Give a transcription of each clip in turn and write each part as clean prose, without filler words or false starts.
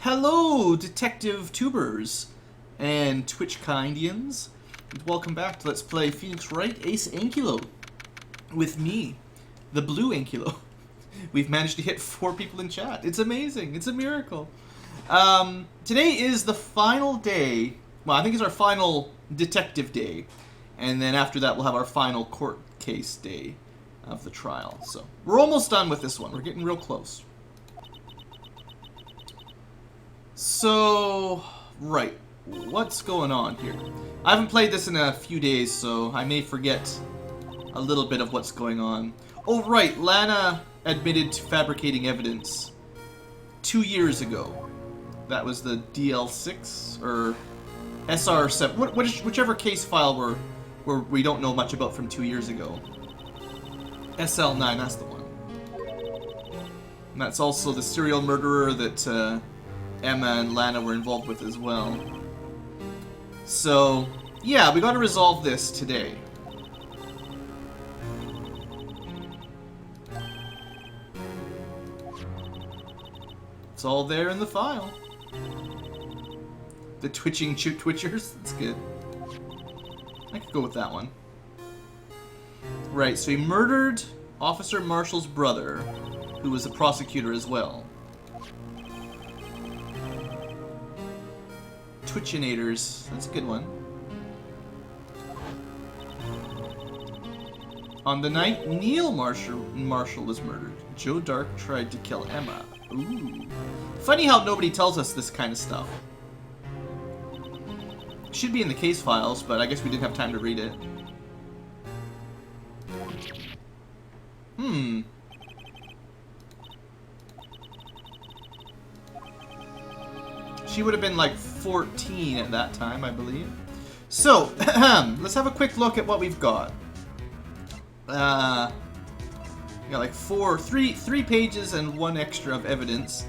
Hello, Detective Tubers and Twitch Kindians. Welcome back to Let's Play Phoenix Wright Ace Ankylo with me, the BlueAnkylo. We've managed to hit 4 people in chat. It's amazing. It's a miracle. Today is the final day. Well, I think it's our final detective day. And then after that, we'll have our final court case day of the trial. So we're almost done with this one. We're getting real close. So, right, what's going on here? I haven't played this in a few days, so I may forget a little bit of what's going on. Oh, right, Lana admitted to fabricating evidence 2 years ago. That was the DL6, or SR7, whichever case file where we don't know much about from 2 years ago. SL9, that's the one. And that's also the serial murderer that Emma and Lana were involved with as well. So, yeah, we gotta resolve this today. It's all there in the file. The twitching twitchers, that's good. I could go with that one. Right, so he murdered Officer Marshall's brother, who was a prosecutor as well. Twitchinators, that's a good one. On the night Neil Marshall was murdered, Joe Dark tried to kill Emma. Ooh. Funny how nobody tells us this kind of stuff. Should be in the case files, but I guess we didn't have time to read it. She would have been like 14 at that time, I believe. So, let's have a quick look at what we've got. We got like three pages and 1 extra of evidence.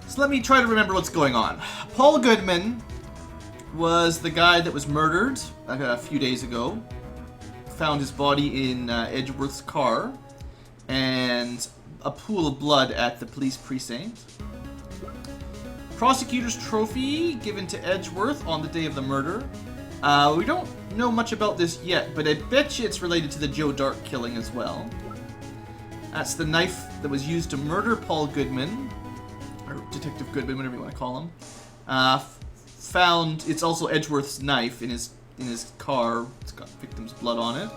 So let me try to remember what's going on. Paul Goodman was the guy that was murdered a few days ago. Found his body in Edgeworth's car and a pool of blood at the police precinct. Prosecutor's trophy given to Edgeworth on the day of the murder. We don't know much about this yet, but I bet you it's related to the Joe Dark killing as well. That's the knife that was used to murder Paul Goodman, or Detective Goodman, whatever you want to call him. It's also Edgeworth's knife in his car. It's got victim's blood on it.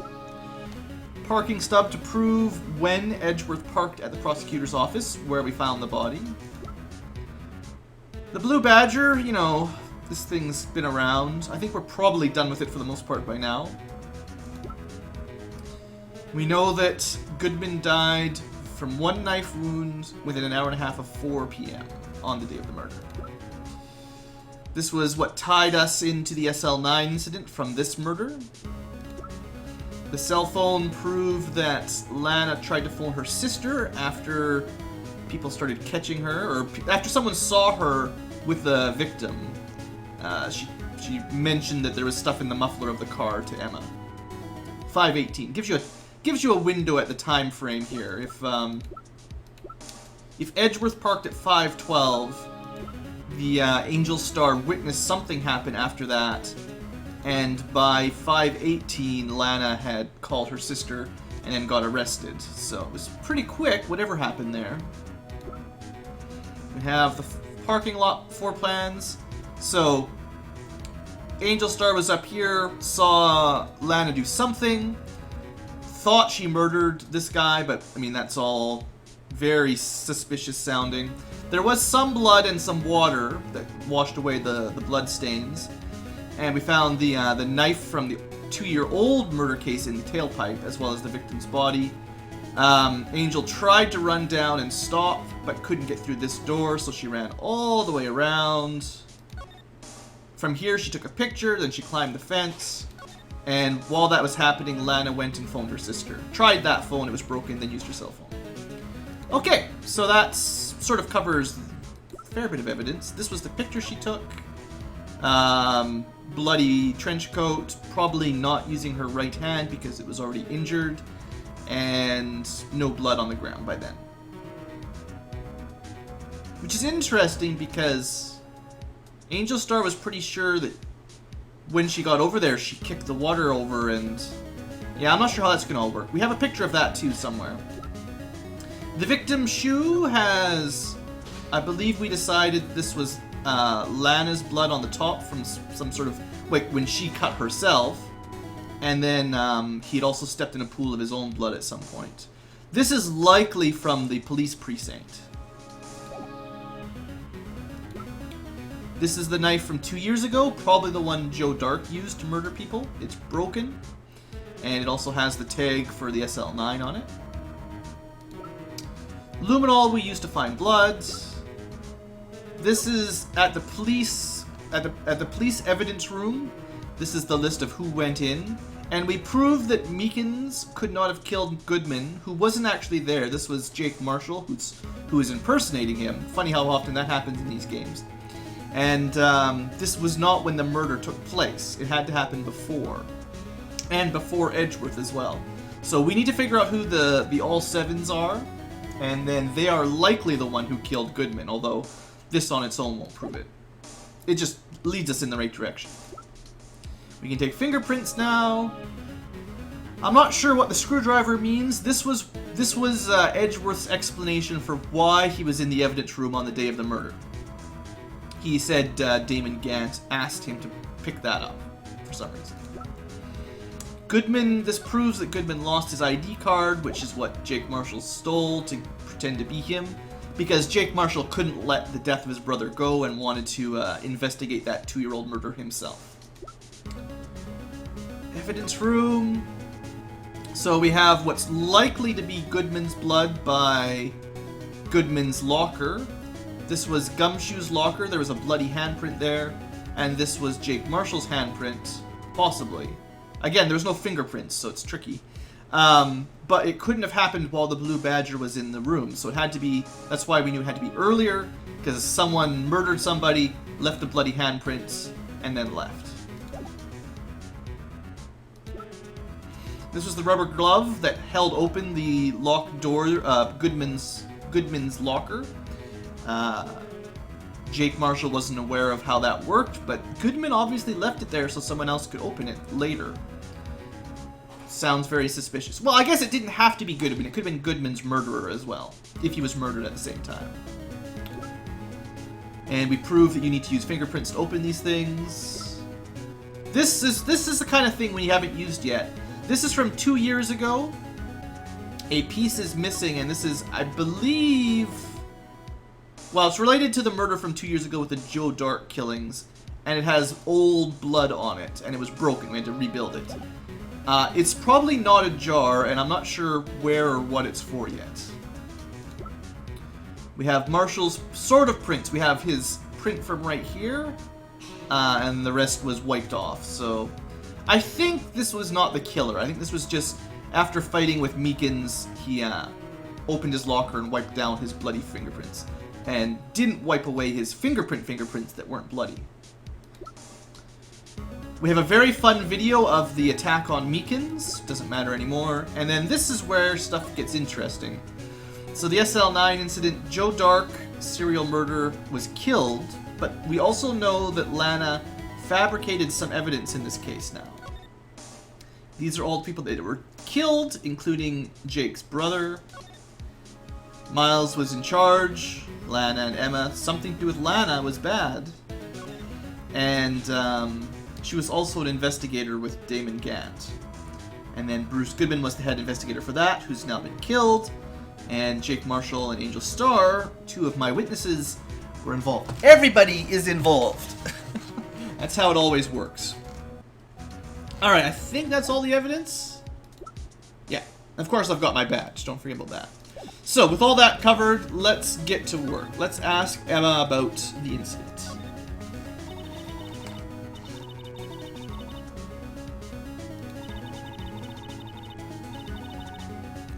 Parking stub to prove when Edgeworth parked at the prosecutor's office, where we found the body. The Blue Badger, you know, this thing's been around. I think we're probably done with it for the most part by now. We know that Goodman died from 1 knife wound within an hour and a half of 4 p.m. on the day of the murder. This was what tied us into the SL9 incident from this murder. The cell phone proved that Lana tried to phone her sister after people started catching her, or after someone saw her with the victim. She mentioned that there was stuff in the muffler of the car to Emma. 5:18 gives you a window at the time frame here. If Edgeworth parked at 5:12, the Angel Star witnessed something happen after that, and by 5:18, Lana had called her sister and then got arrested. So it was pretty quick, whatever happened there. We have the parking lot floor plans. So, Angel Star was up here, saw Lana do something, thought she murdered this guy, but, I mean, that's all very suspicious sounding. There was some blood and some water that washed away the blood stains. And we found the knife from the 2-year-old murder case in the tailpipe, as well as the victim's body. Angel tried to run down and stop, but couldn't get through this door, so she ran all the way around. From here, she took a picture, then she climbed the fence, and while that was happening, Lana went and phoned her sister. Tried that phone, it was broken, then used her cell phone. Okay, so that sort of covers a fair bit of evidence. This was the picture she took. Bloody trench coat, probably not using her right hand because it was already injured. And no blood on the ground by then. We Which is interesting because Angel Star was pretty sure that when she got over there, she kicked the water over, and yeah, I'm not sure how that's gonna all work. We have a picture of that too somewhere. The victim's shoe has, I believe we decided this was Lana's blood on the top from some sort of, like when she cut herself, and then he'd also stepped in a pool of his own blood at some point. This is likely from the police precinct. This is the knife from 2 years ago, probably the one Joe Dark used to murder people. It's broken, and it also has the tag for the SL9 on it. Luminol we used to find blood. This is at the police police evidence room. This is the list of who went in, and we proved that Meekins could not have killed Goodman, who wasn't actually there. This was Jake Marshall, who is impersonating him. Funny how often that happens in these games. And this was not when the murder took place. It had to happen before, and before Edgeworth as well. So we need to figure out who the all sevens are, and then they are likely the one who killed Goodman, although this on its own won't prove it. It just leads us in the right direction. We can take fingerprints now. I'm not sure what the screwdriver means. This was Edgeworth's explanation for why he was in the evidence room on the day of the murder. He said Damon Gant asked him to pick that up for some reason. Goodman, this proves that Goodman lost his ID card, which is what Jake Marshall stole to pretend to be him, because Jake Marshall couldn't let the death of his brother go and wanted to investigate that 2-year-old murder himself. Evidence room. So we have what's likely to be Goodman's blood by Goodman's locker. This was Gumshoe's locker. There was a bloody handprint there. And this was Jake Marshall's handprint, possibly. Again, there was no fingerprints, so it's tricky. But it couldn't have happened while the Blue Badger was in the room. So it had to be, that's why we knew it had to be earlier, because someone murdered somebody, left the bloody handprints, and then left. This was the rubber glove that held open the locked door, Goodman's locker. Jake Marshall wasn't aware of how that worked, but Goodman obviously left it there so someone else could open it later. Sounds very suspicious. Well, I guess it didn't have to be Goodman. It could have been Goodman's murderer as well, if he was murdered at the same time. And we proved that you need to use fingerprints to open these things. This is the kind of thing we haven't used yet. This is from 2 years ago. A piece is missing, and this is, I believe... Well, it's related to the murder from 2 years ago with the Joe Dark killings, and it has old blood on it, and it was broken. We had to rebuild it. It's probably not a jar, and I'm not sure where or what it's for yet. We have Marshall's sort of prints. We have his print from right here, and the rest was wiped off. So I think this was not the killer. I think this was just after fighting with Meekins, he opened his locker and wiped down his bloody fingerprints, and didn't wipe away his fingerprints that weren't bloody. We have a very fun video of the attack on Meekins, doesn't matter anymore, and then this is where stuff gets interesting. So the SL9 incident, Joe Dark, serial murderer, was killed, but we also know that Lana fabricated some evidence in this case now. These are all the people that were killed, including Jake's brother. Miles was in charge, Lana and Emma. Something to do with Lana was bad. And she was also an investigator with Damon Gant. And then Bruce Goodman was the head investigator for that, who's now been killed. And Jake Marshall and Angel Star, 2 of my witnesses, were involved. Everybody is involved. That's how it always works. Alright, I think that's all the evidence. Yeah, of course I've got my badge, don't forget about that. So, with all that covered, let's get to work. Let's ask Emma about the incident.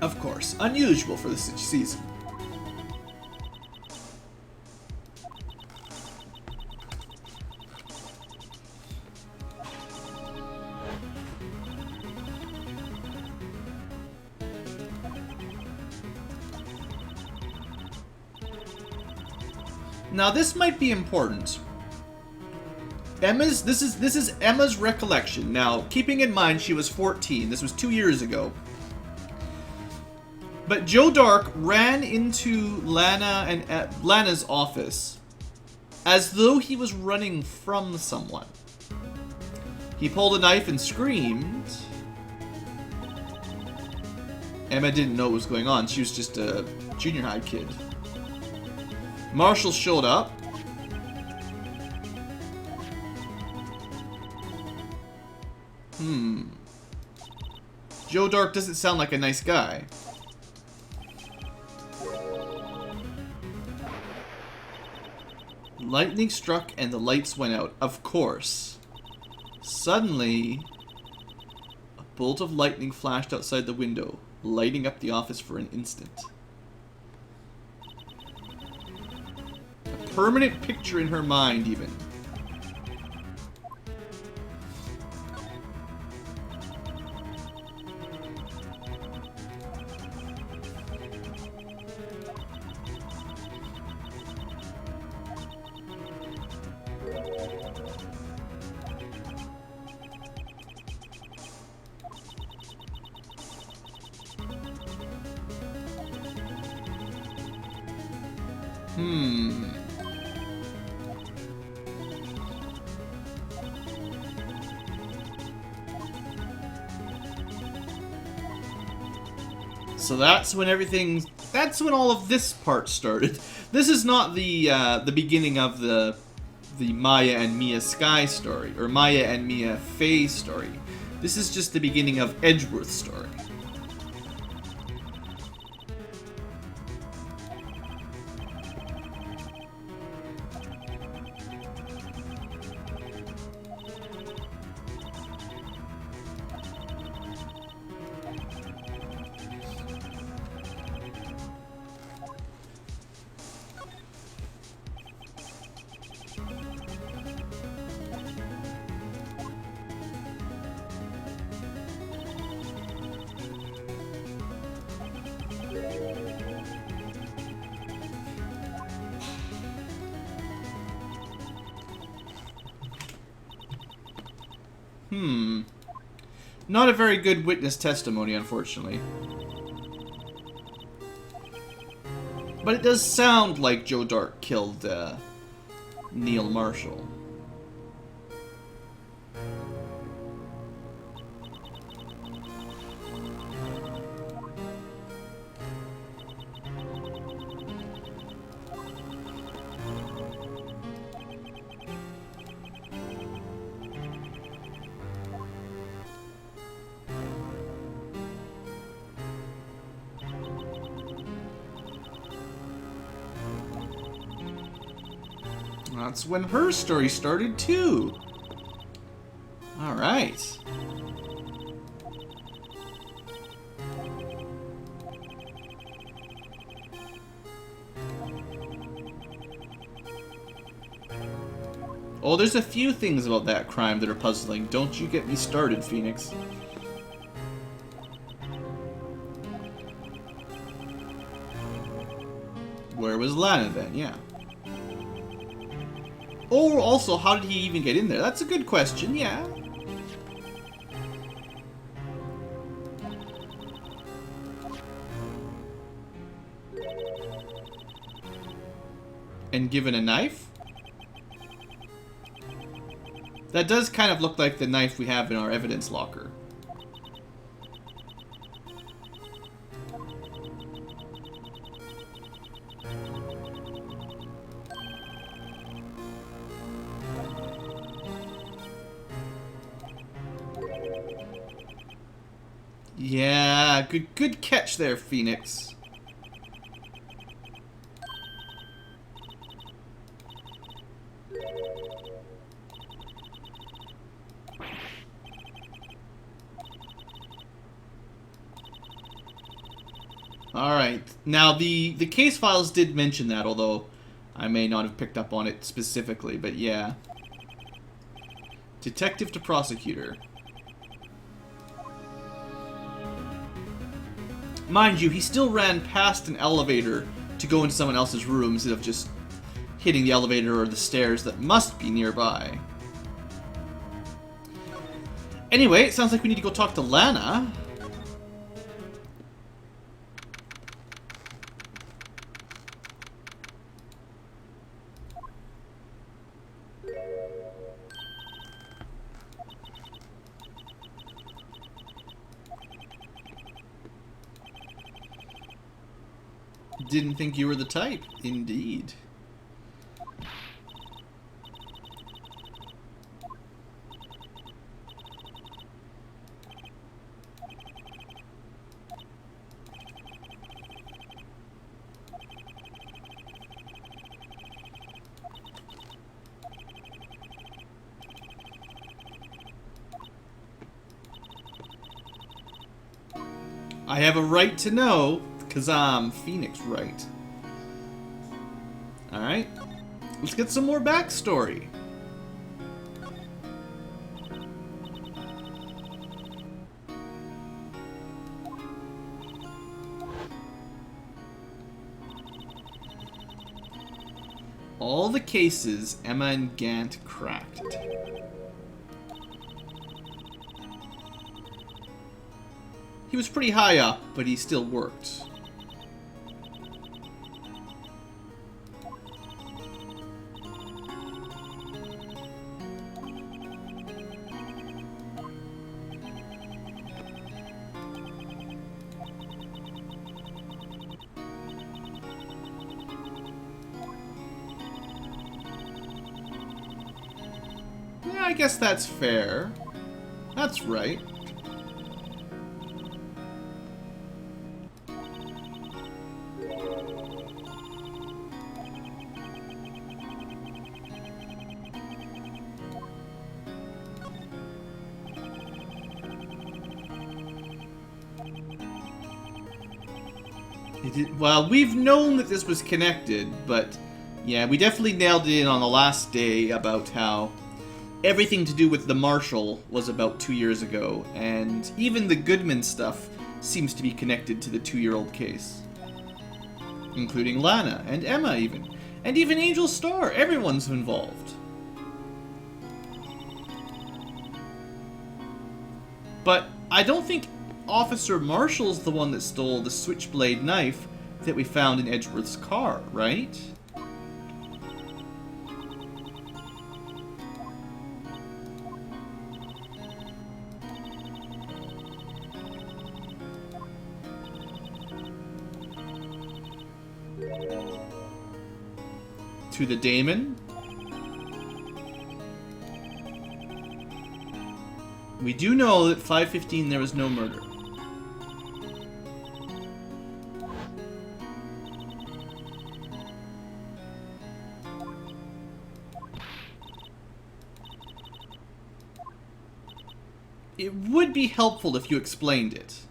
Of course, unusual for this season. Now this might be important. This is Emma's recollection. Now, keeping in mind she was 14. This was 2 years ago. But Joe Dark ran into Lana's office as though he was running from someone. He pulled a knife and screamed. Emma didn't know what was going on. She was just a junior high kid. Marshall showed up. Joe Dark doesn't sound like a nice guy. Lightning struck and the lights went out. Of course. Suddenly, a bolt of lightning flashed outside the window, lighting up the office for an instant. A permanent picture in her mind, even. So that's when all of this part started. This is not the beginning of the Maya and Mia Sky story, or Maya and Mia Faye story. This is just the beginning of Edgeworth's story. Not a very good witness testimony, unfortunately. But it does sound like Joe Dark killed Neil Marshall. That's when her story started, too. Alright. Oh, there's a few things about that crime that are puzzling. Don't you get me started, Phoenix. Where was Lana then? Yeah. Oh, also, how did he even get in there? That's a good question, yeah. And given a knife? That does kind of look like the knife we have in our evidence locker. Yeah, good catch there, Phoenix. Alright, now the case files did mention that, although I may not have picked up on it specifically, but yeah. Detective to prosecutor. Mind you, he still ran past an elevator to go into someone else's room instead of just... hitting the elevator or the stairs that must be nearby. Anyway, it sounds like we need to go talk to Lana. Didn't think you were the type. Indeed. I have a right to know, because I'm Phoenix Wright. Alright, let's get some more backstory. All the cases Emma and Gant cracked. He was pretty high up, but he still worked. Yeah, I guess that's fair. That's right. Well, we've known that this was connected, but yeah, we definitely nailed it in on the last day about how everything to do with the Marshal was about 2 years ago, and even the Goodman stuff seems to be connected to the 2-year-old case. Including Lana, and Emma even. And even Angel Star, everyone's involved. But I don't think Officer Marshall's the one that stole the switchblade knife that we found in Edgeworth's car, right? To the Damon. We do know that 5:15 there was no murder. It would be helpful if you explained it.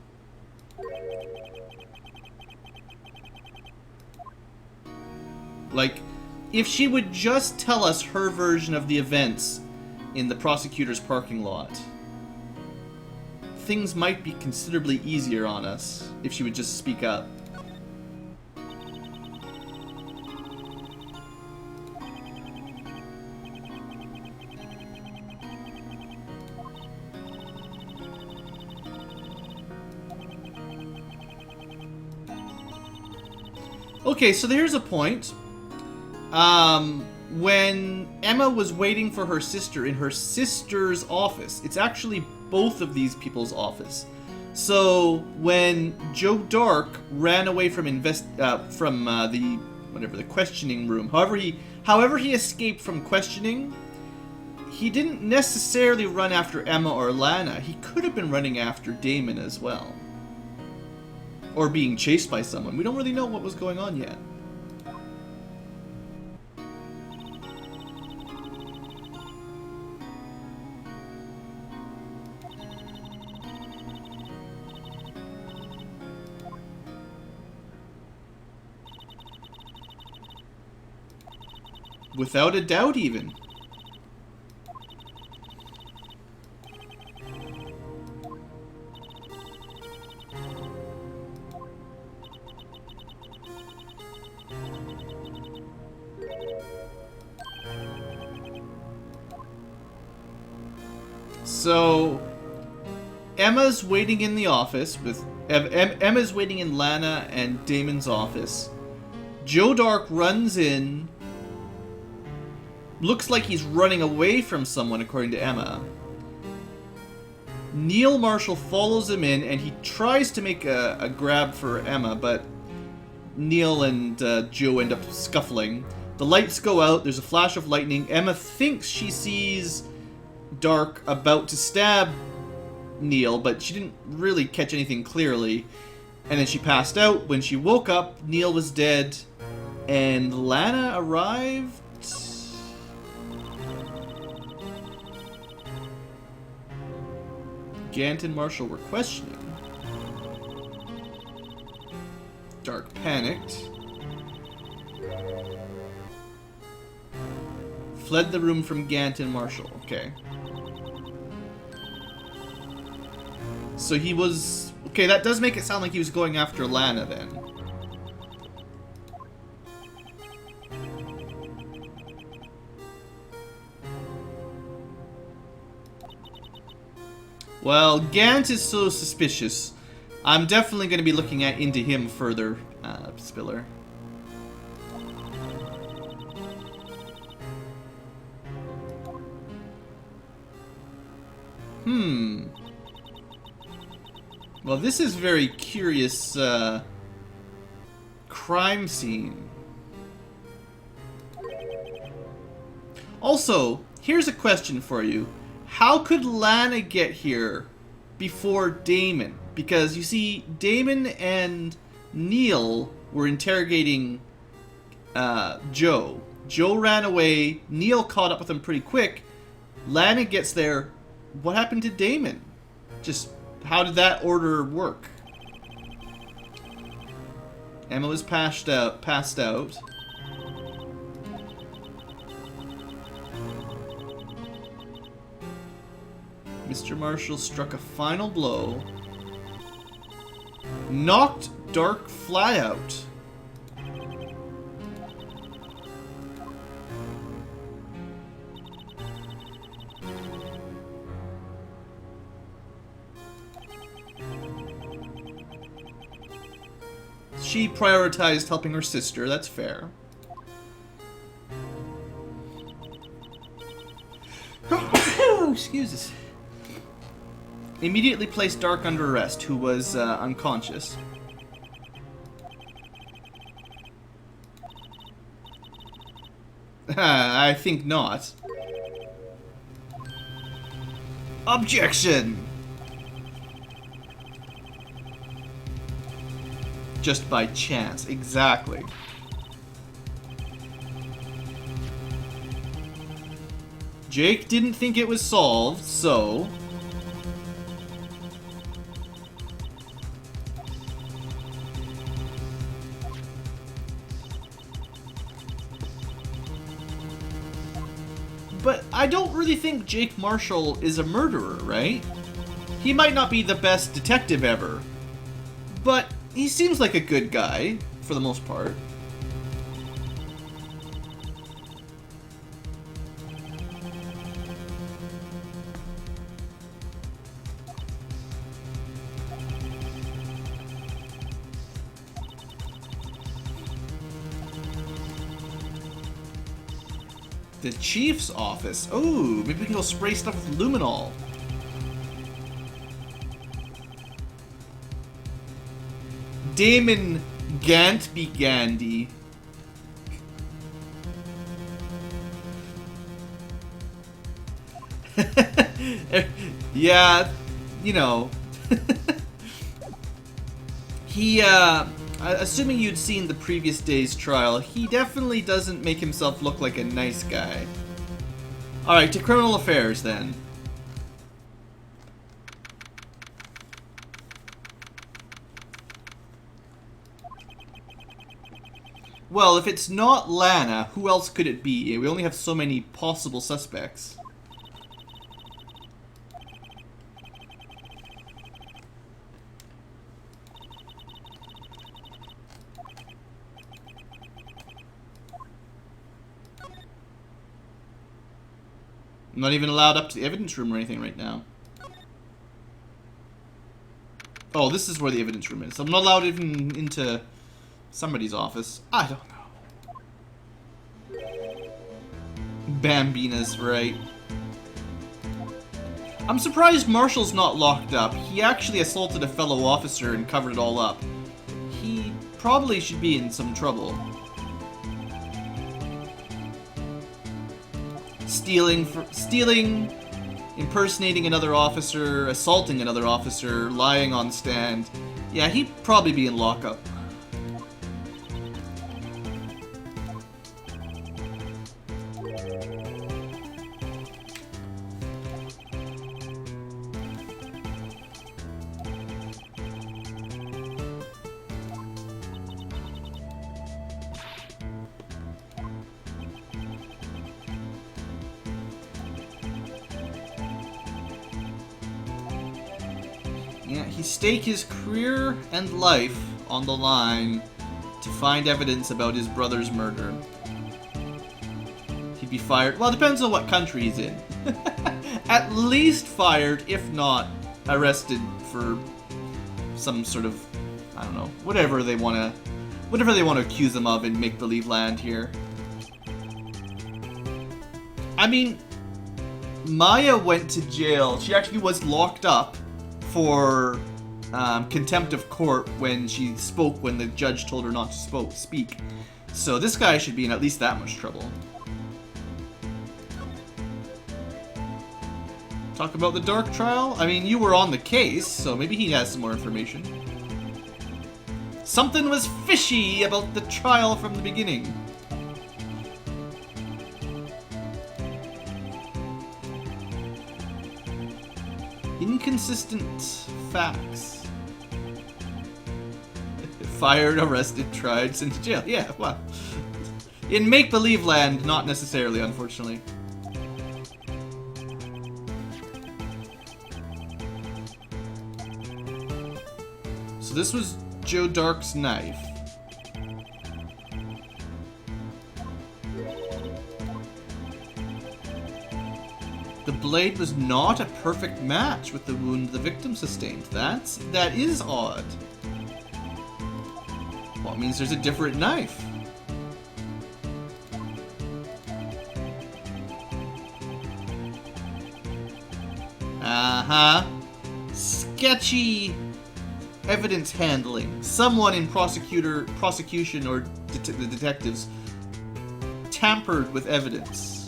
Like, if she would just tell us her version of the events in the prosecutor's parking lot, things might be considerably easier on us if she would just speak up. Okay, so here's a point. When Emma was waiting for her sister in her sister's office, it's actually both of these people's office. So when Joe Dark ran away from the questioning room, however he escaped from questioning, he didn't necessarily run after Emma or Lana. He could have been running after Damon as well. Or being chased by someone. We don't really know what was going on yet. Without a doubt, even. So Emma's waiting in the office with Emma's waiting in Lana and Damon's office. Joe Dark runs in. Looks like he's running away from someone, according to Emma. Neil Marshall follows him in, and he tries to make a grab for Emma, but Neil and Joe end up scuffling. The lights go out, there's a flash of lightning. Emma thinks she sees Dark about to stab Neil, but she didn't really catch anything clearly. And then she passed out. When she woke up, Neil was dead, and Lana arrived. Gant and Marshall were questioning. Dark panicked. Fled the room from Gant and Marshall. Okay. So he was... Okay, that does make it sound like he was going after Lana then. Well, Gant is so suspicious. I'm definitely going to be looking into him further, Spiller. Well, this is very curious, crime scene. Also, here's a question for you. How could Lana get here before Damon? Because, you see, Damon and Neil were interrogating Joe. Joe ran away. Neil caught up with him pretty quick. Lana gets there. What happened to Damon? Just, how did that order work? Emma was passed out. Mr. Marshall struck a final blow. Knocked Dark flat out. She prioritized helping her sister, that's fair. Excuse us. Immediately placed Dark under arrest, who was unconscious. I think not. Objection! Just by chance, exactly. Jake didn't think it was solved, so... But I don't really think Jake Marshall is a murderer, right? He might not be the best detective ever, but he seems like a good guy, for the most part. The chief's office. Oh, maybe we can go spray stuff with luminol. Damon Gantby Gandy. Yeah, you know. He, assuming you'd seen the previous day's trial, he definitely doesn't make himself look like a nice guy. Alright, to criminal affairs then. Well, if it's not Lana, who else could it be? We only have so many possible suspects. I'm not even allowed up to the evidence room or anything right now. Oh, this is where the evidence room is. I'm not allowed even into somebody's office. I don't know. Bambina's right. I'm surprised Marshall's not locked up. He actually assaulted a fellow officer and covered it all up. He probably should be in some trouble. Stealing, impersonating another officer, assaulting another officer, lying on stand. Yeah, he'd probably be in lockup. Yeah, he staked his career and life on the line to find evidence about his brother's murder. He'd be fired. Well, it depends on what country he's in. At least fired, if not arrested for some sort of, I don't know, whatever they want to accuse him of in make-believe land here. I mean, Maya went to jail. She actually was locked up for contempt of court when she spoke when the judge told her not to speak. So this guy should be in at least that much trouble. Talk about the dark trial? I mean, you were on the case, so maybe he has some more information. Something was fishy about the trial from the beginning. Inconsistent facts. Fired, arrested, tried, sent to jail. Yeah, well. In make-believe land, not necessarily, unfortunately. So this was Joe Dark's knife. The blade was not a perfect match with the wound the victim sustained. That is odd. Well, it means there's a different knife. Uh-huh. Sketchy evidence handling. Someone in prosecution or the detectives tampered with evidence.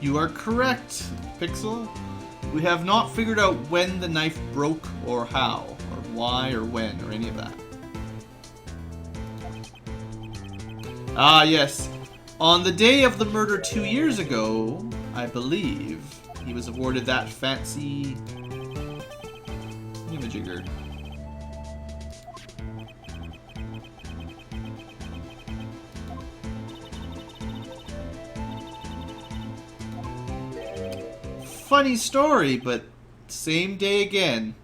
You are correct, Pixel. We have not figured out when the knife broke or how, or why or when, or any of that. Ah, yes. On the day of the murder 2 years ago, I believe, he was awarded that fancy thingamajigger. Funny story, but same day again.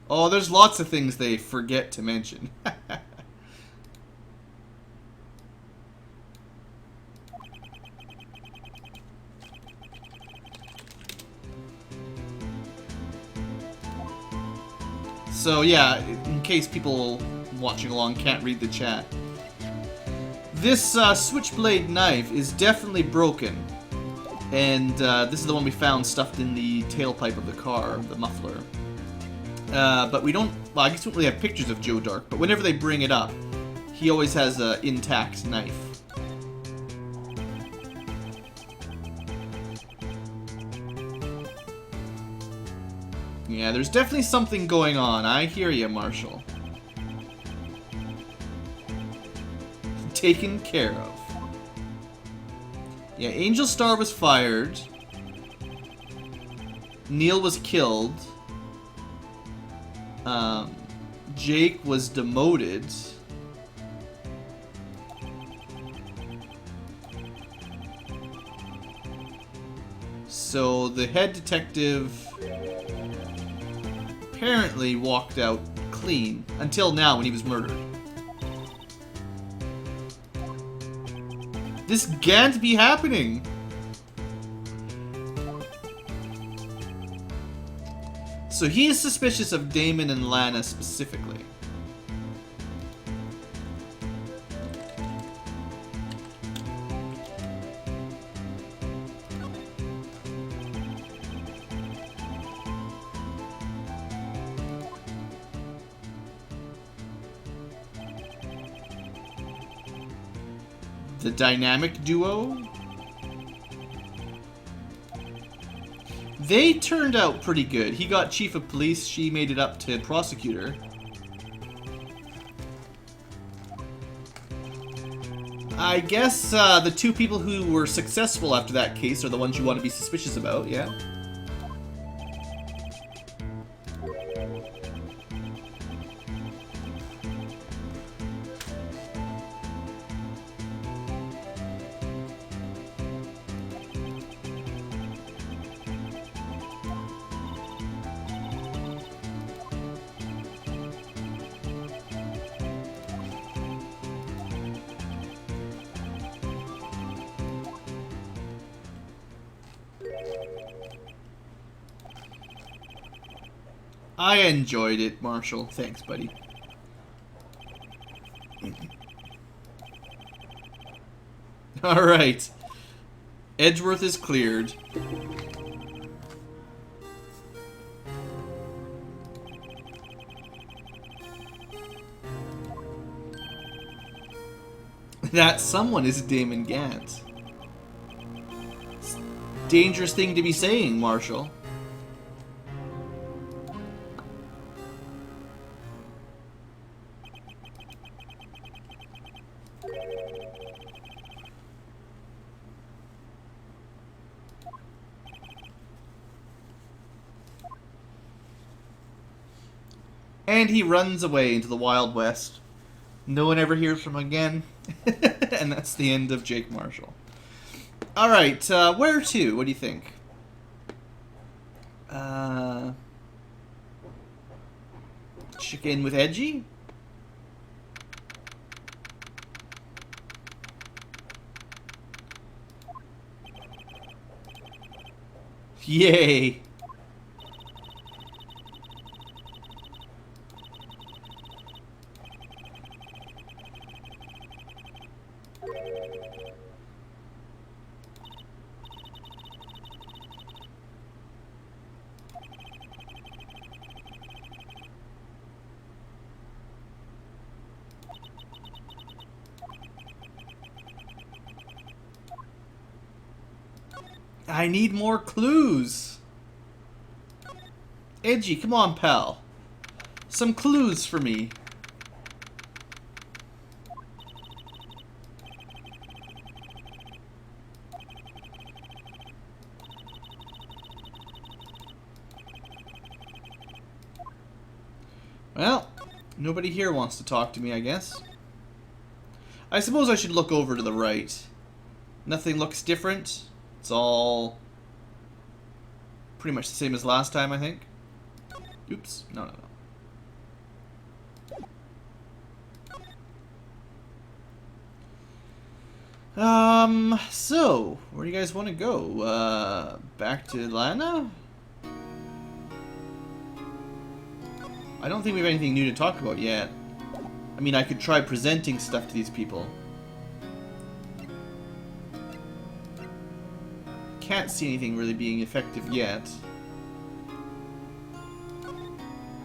Oh, there's lots of things they forget to mention. So yeah, in case people watching along can't read the chat, this switchblade knife is definitely broken, and this is the one we found stuffed in the tailpipe of the car, the muffler. But we don't, well, I guess we don't really have pictures of Joe Dark, but whenever they bring it up, he always has an intact knife. Yeah, there's definitely something going on. I hear you, Marshall. Taken care of. Yeah, Angel Star was fired. Neil was killed. Jake was demoted. So the head detective apparently walked out clean until now when he was murdered. This can't be happening. So he is suspicious of Damon and Lana specifically. The dynamic duo? They turned out pretty good. He got chief of police, she made it up to prosecutor. I guess the two people who were successful after that case are the ones you want to be suspicious about, yeah? I enjoyed it, Marshall. Thanks, buddy. Alright. Edgeworth is cleared. That someone is Damon Gant. Dangerous thing to be saying, Marshall. And he runs away into the Wild West. No one ever hears from him again. And that's the end of Jake Marshall. Alright, where to? What do you think? Check in with Edgy? Yay! I need more clues. Edgy, come on, pal. Some clues for me. Well, nobody here wants to talk to me, I guess. I suppose I should look over to the right. Nothing looks different. It's all pretty much the same as last time, I think. Oops. No. So, where do you guys want to go? Back to Lana? I don't think we have anything new to talk about yet. I mean, I could try presenting stuff to these people. Can't see anything really being effective yet.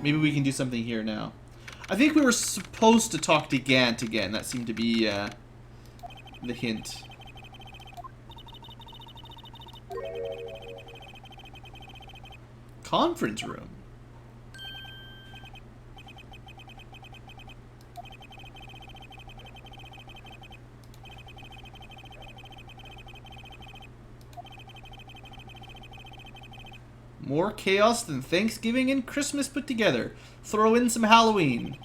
Maybe we can do something here now. I think we were supposed to talk to Gant again. That seemed to be the hint. Conference room. More chaos than Thanksgiving and Christmas put together. Throw in some Halloween.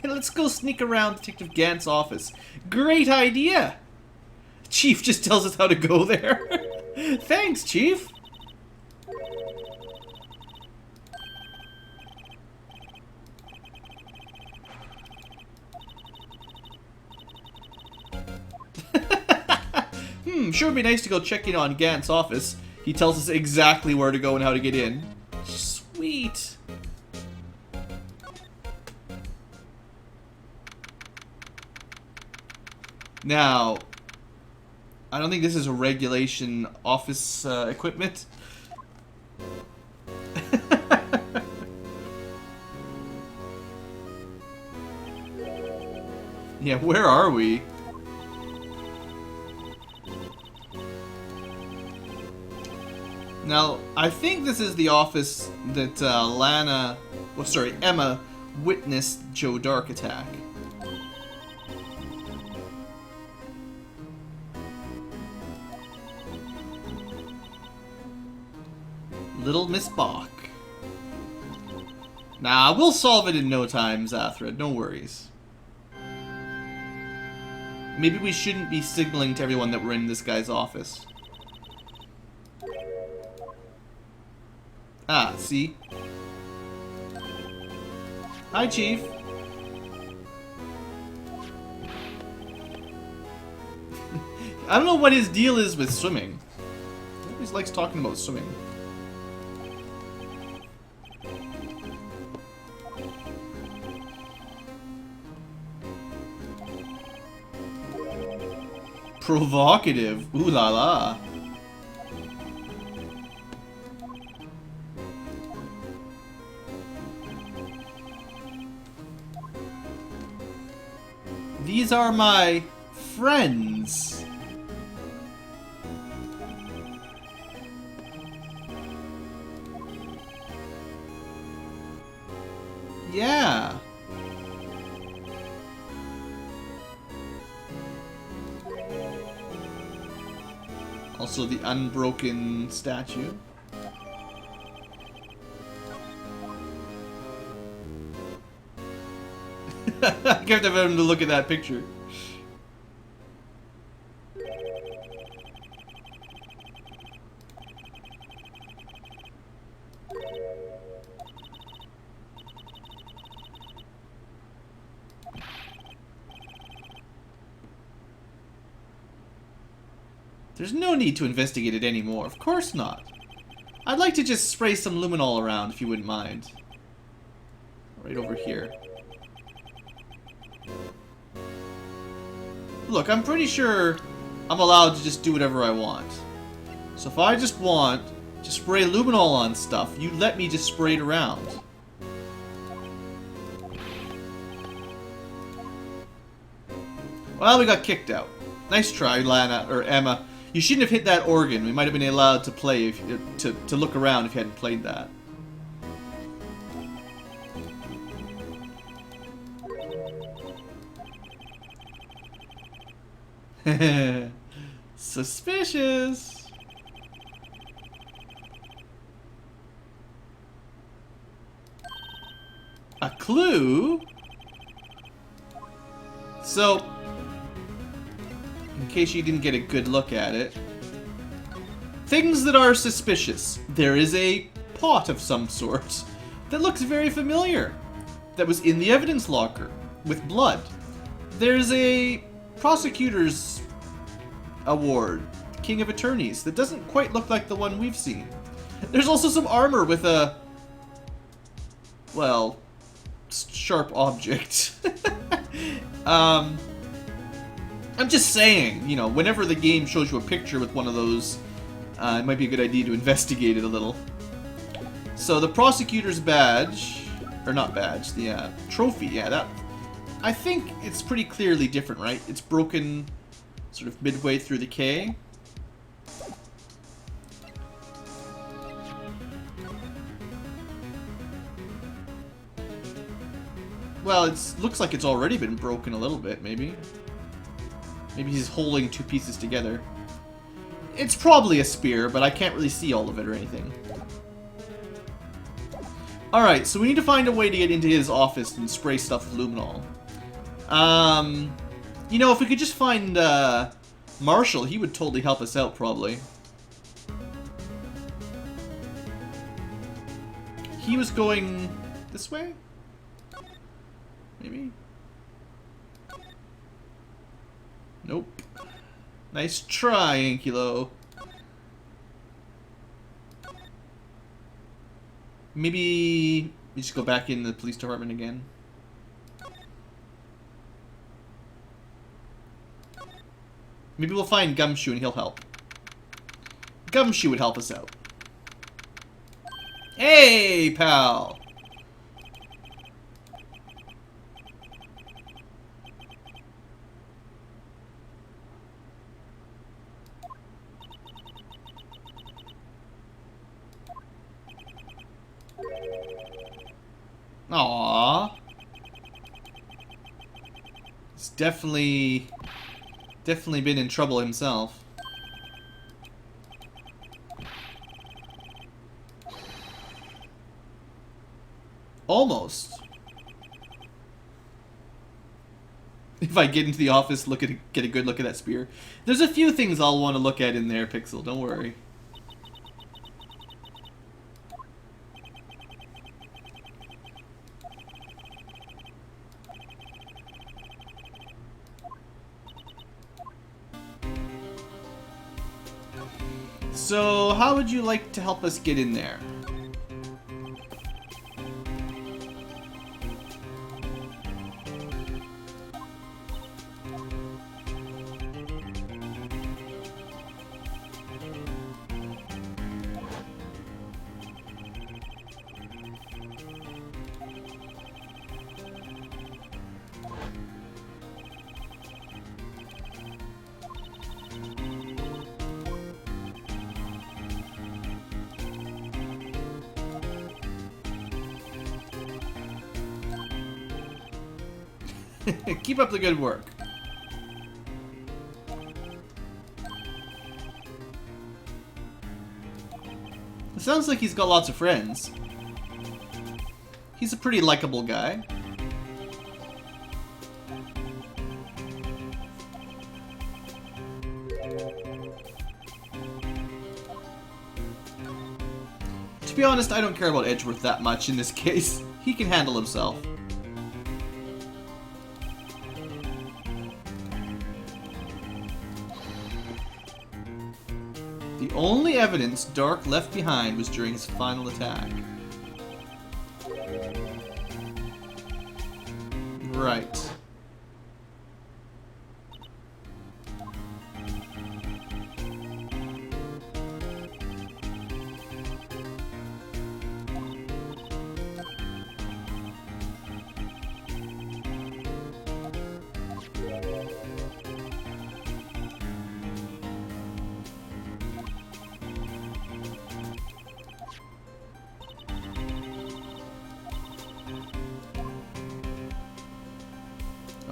Let's go sneak around Detective Gant's office. Great idea! Chief just tells us how to go there. Thanks, Chief. Sure would be nice to go check in on Gant's office. He tells us exactly where to go and how to get in. Sweet. Now, I don't think this is a regulation office equipment. Yeah, where are we? Now, I think this is the office that Emma witnessed Joe Dark attack. Little Miss Bach. Nah, we'll solve it in no time, Zathra. No worries. Maybe we shouldn't be signaling to everyone that we're in this guy's office. Ah, see? Hi, Chief. I don't know what his deal is with swimming. He always likes talking about swimming. Provocative. Ooh la la. These are my friends. Yeah. Also the unbroken statue. I kept having to look at that picture. There's no need to investigate it anymore. Of course not. I'd like to just spray some luminol around, if you wouldn't mind. Right over here. Look, I'm pretty sure I'm allowed to just do whatever I want. So if I just want to spray luminol on stuff, you let me just spray it around. Well, we got kicked out. Nice try, Lana, or Emma. You shouldn't have hit that organ. We might have been allowed to play, to look around if you hadn't played that. Suspicious. A clue? So, in case you didn't get a good look at it, things that are suspicious. There is a pot of some sort that looks very familiar that was in the evidence locker with blood. There's a prosecutor's award, King of Attorneys, that doesn't quite look like the one we've seen. There's also some armor with a, well, sharp object. I'm just saying, you know, whenever the game shows you a picture with one of those, it might be a good idea to investigate it a little. So the prosecutor's badge, or not badge, the trophy, yeah, that, I think it's pretty clearly different, right? It's broken sort of midway through the K. Well, it looks like it's already been broken a little bit, maybe. Maybe he's holding two pieces together. It's probably a spear, but I can't really see all of it or anything. Alright, so we need to find a way to get into his office and spray stuff with luminol. You know, if we could just find Marshall, he would totally help us out, probably. He was going this way? Maybe? Nope. Nice try, Ankylo. Maybe we just go back in the police department again. Maybe we'll find Gumshoe and he'll help. Gumshoe would help us out. Hey, pal! Aww. He's definitely been in trouble himself. Almost. If I get into the office, get a good look at that spear. There's a few things I'll want to look at in there, Pixel, don't worry. So, how would you like to help us get in there? Keep up the good work. It sounds like he's got lots of friends. He's a pretty likable guy. To be honest, I don't care about Edgeworth that much in this case. He can handle himself. The only evidence Dark left behind was during his final attack. Right.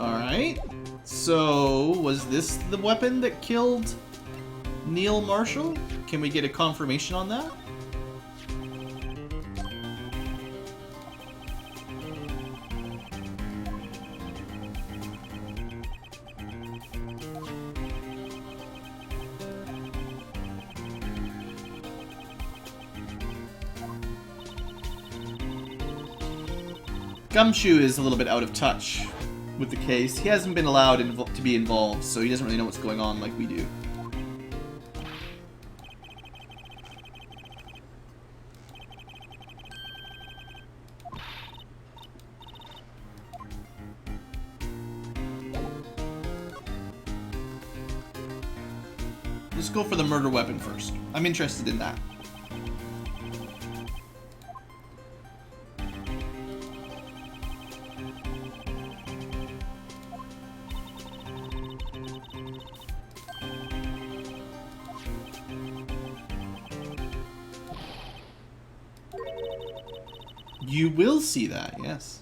Alright, so was this the weapon that killed Neil Marshall? Can we get a confirmation on that? Gumshoe is a little bit out of touch with the case. He hasn't been allowed to be involved, so he doesn't really know what's going on like we do. Let's go for the murder weapon first. I'm interested in that. You will see that, yes.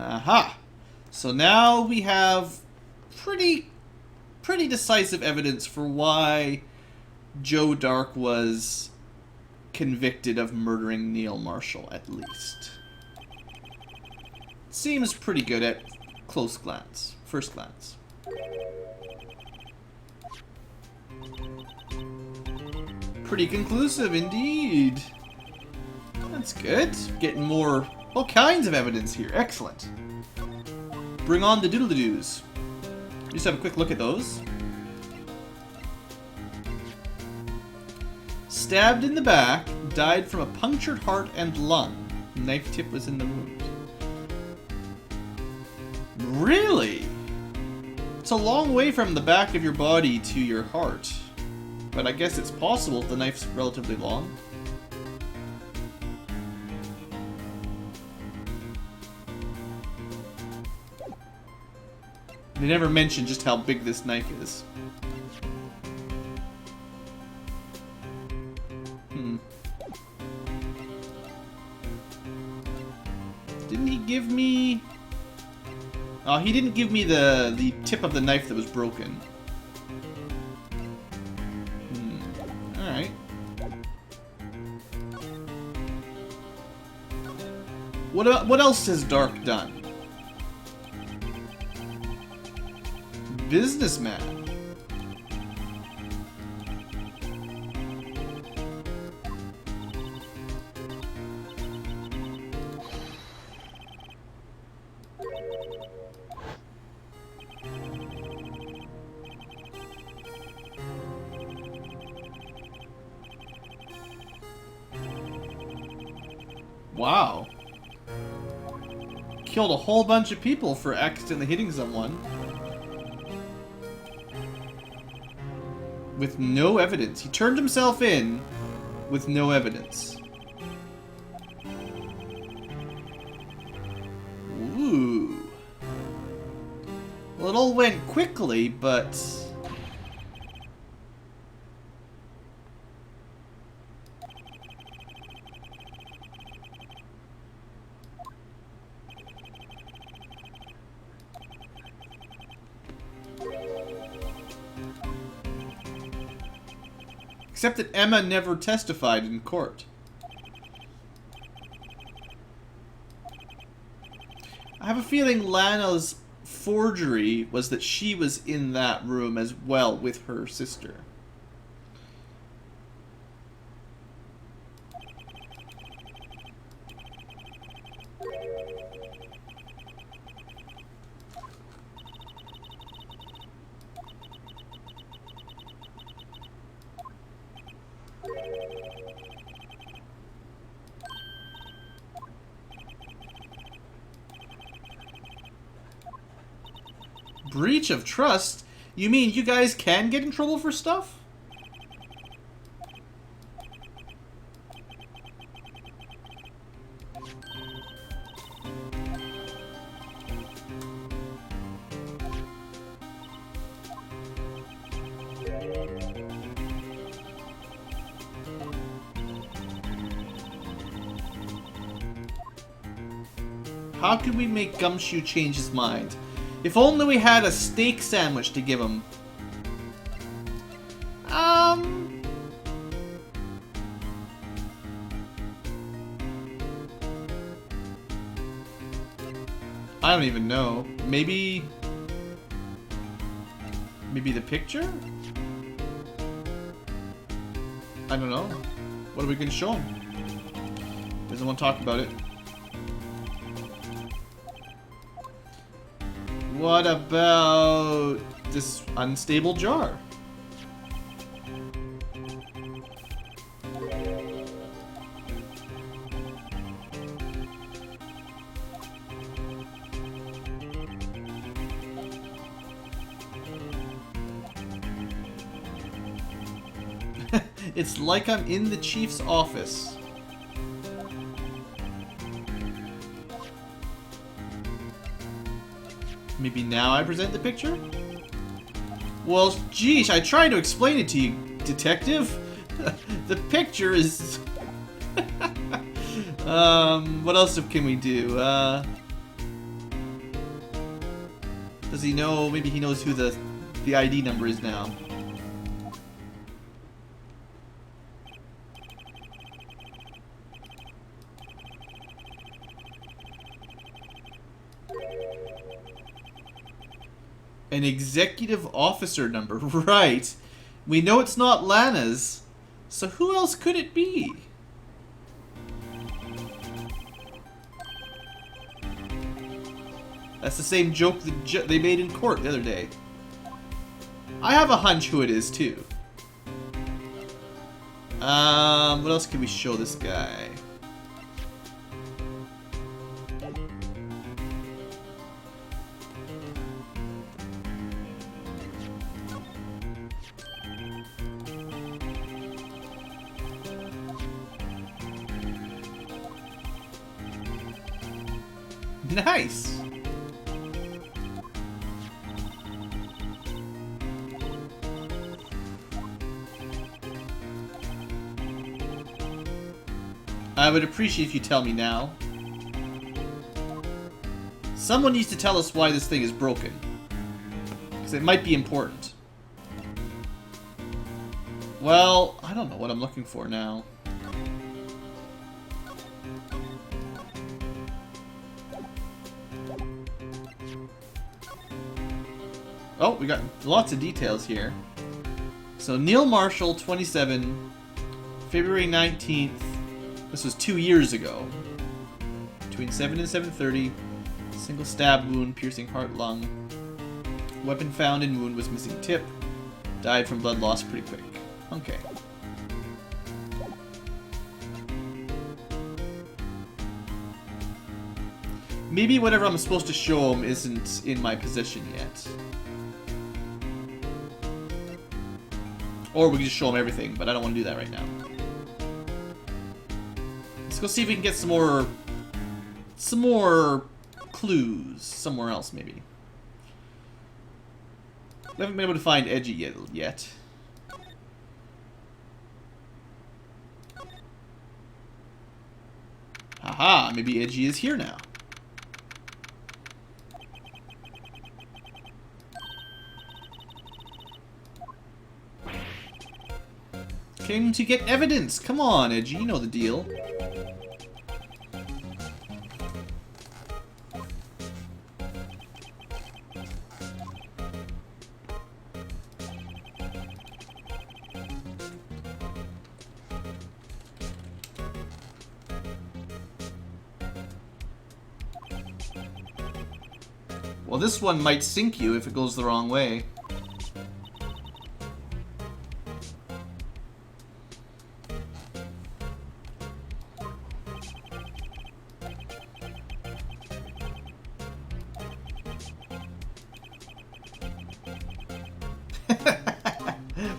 Aha! So now we have pretty decisive evidence for why Joe Dark was convicted of murdering Neil Marshall, at least. Seems pretty good at first glance. Pretty conclusive indeed. That's good. Getting all kinds of evidence here. Excellent. Bring on the doodle-doos. Just have a quick look at those. Stabbed in the back, died from a punctured heart and lung. Knife tip was in the wound. Really? It's a long way from the back of your body to your heart. But I guess it's possible if the knife's relatively long. They never mention just how big this knife is. Didn't he give me... Oh, he didn't give me the tip of the knife that was broken. Alright. What else has Dark done? Businessman. Wow. Killed a whole bunch of people for accidentally hitting someone. With no evidence. He turned himself in with no evidence. Ooh. Well, it all went quickly, but... Except that Emma never testified in court. I have a feeling Lana's forgery was that she was in that room as well with her sister. Breach of trust? You mean you guys can get in trouble for stuff? How could we make Gumshoe change his mind? If only we had a steak sandwich to give him. I don't even know. Maybe the picture? I don't know. What are we gonna show him? Doesn't want to talk about it. What about this unstable jar? It's like I'm in the chief's office. Maybe now I present the picture? Well, geez, I tried to explain it to you, detective. The picture is... what else can we do? Does he know? Maybe he knows who the ID number is now. An executive officer number, right? We know it's not Lana's, so who else could it be? That's the same joke that they made in court the other day. I have a hunch who it is too. What else can we show this guy? Nice! I would appreciate if you tell me now. Someone needs to tell us why this thing is broken. Because it might be important. Well, I don't know what I'm looking for now. Oh, we got lots of details here. So, Neil Marshall, 27, February 19th. This was 2 years ago. Between 7 and 7:30. Single stab wound, piercing heart, lung. Weapon found in wound was missing tip. Died from blood loss pretty quick. Okay. Maybe whatever I'm supposed to show him isn't in my possession yet. Or we can just show him everything, but I don't want to do that right now. Let's go see if we can get some more clues somewhere else, maybe. We haven't been able to find Edgy yet. Haha, maybe Edgy is here now. Came to get evidence. Come on, Edgy, you know the deal. Well, this one might sink you if it goes the wrong way.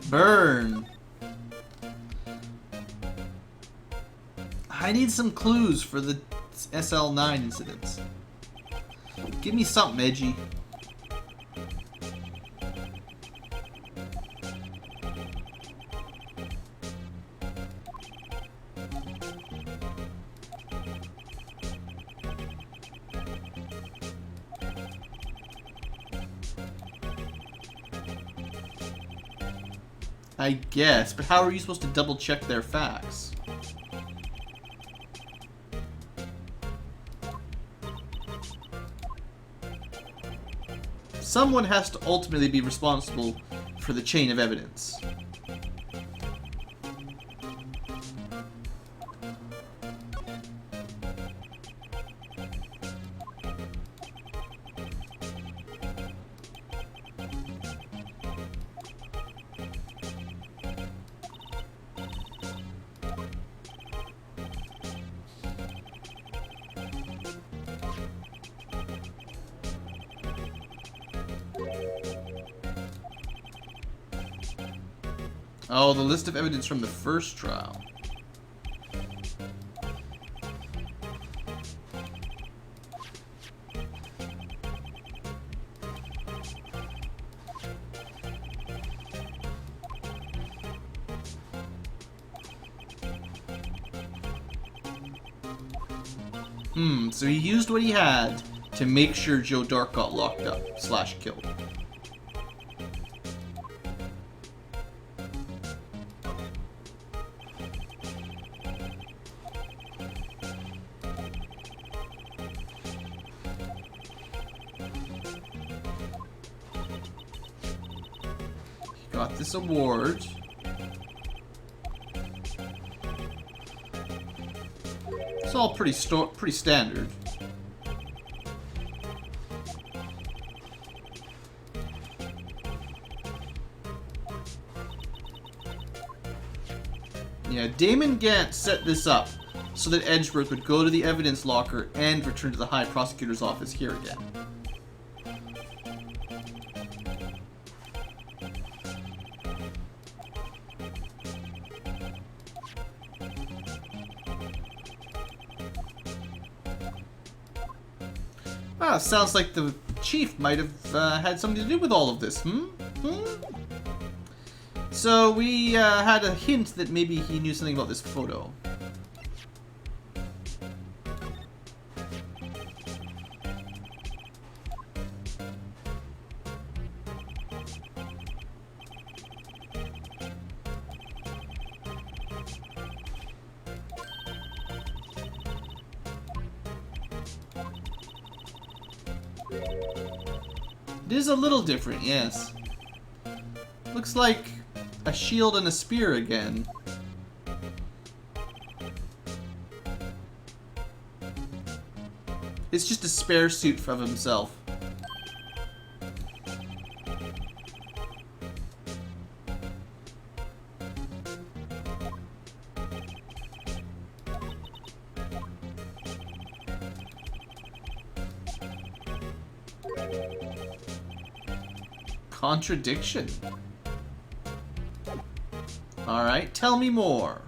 Burn. I need some clues for the SL9 incidents. Give me something, Edgy. I guess, but how are you supposed to double check their facts? Someone has to ultimately be responsible for the chain of evidence. Oh, the list of evidence from the first trial. So he used what he had to make sure Joe Dark got locked up / killed. He got this award. It's all pretty standard. Yeah, Damon Gant set this up so that Edgeworth would go to the evidence locker and return to the High Prosecutor's office here again. Ah, sounds like the chief might have had something to do with all of this, So we had a hint that maybe he knew something about this photo. It is a little different, yes. Looks like a shield and a spear again. It's just a spare suit of himself. Contradiction. Alright, tell me more.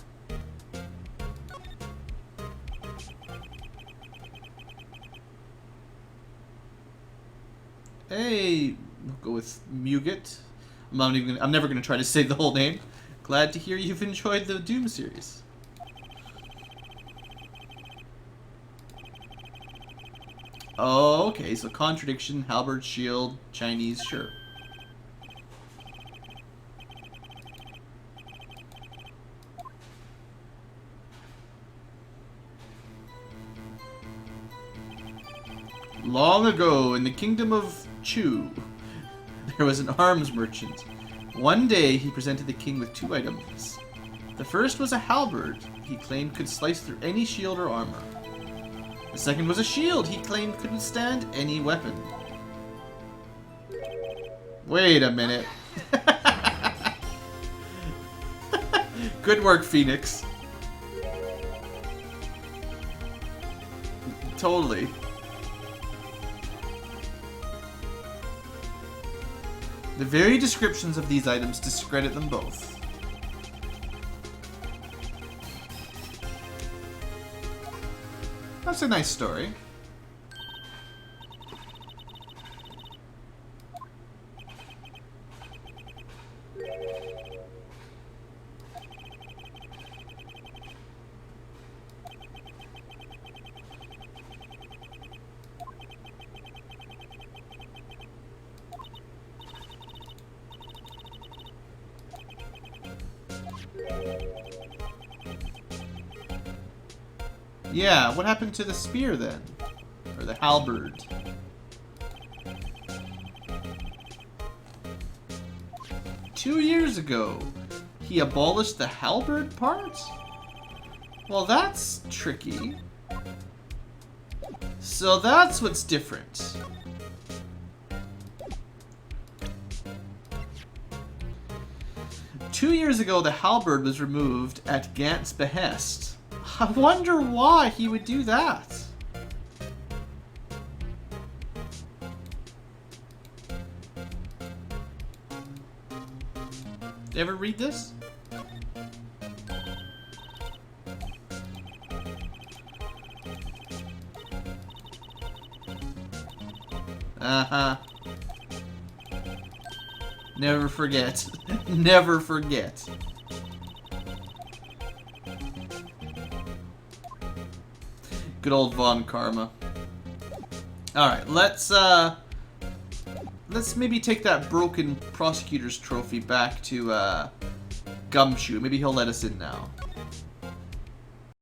Hey, we'll go with Muget. I'm never gonna try to say the whole name. Glad to hear you've enjoyed the Doom series. Oh, okay, so contradiction, halberd, shield, Chinese, sure. Long ago, in the kingdom of Chu, there was an arms merchant. One day, he presented the king with 2 items. The first was a halberd he claimed could slice through any shield or armor. The second was a shield he claimed could withstand any weapon. Wait a minute. Good work, Phoenix. Totally. The very descriptions of these items discredit them both. That's a nice story. Yeah, what happened to the spear then? Or the halberd? Two years ago, he abolished the halberd part? Well, that's tricky. So that's what's different. Two years ago, the halberd was removed at Gant's behest. I wonder why he would do that. You ever read this? Uh-huh. Never forget. Never forget. Good old Von Karma. Alright, let's maybe take that broken prosecutor's trophy back to Gumshoe. Maybe he'll let us in now.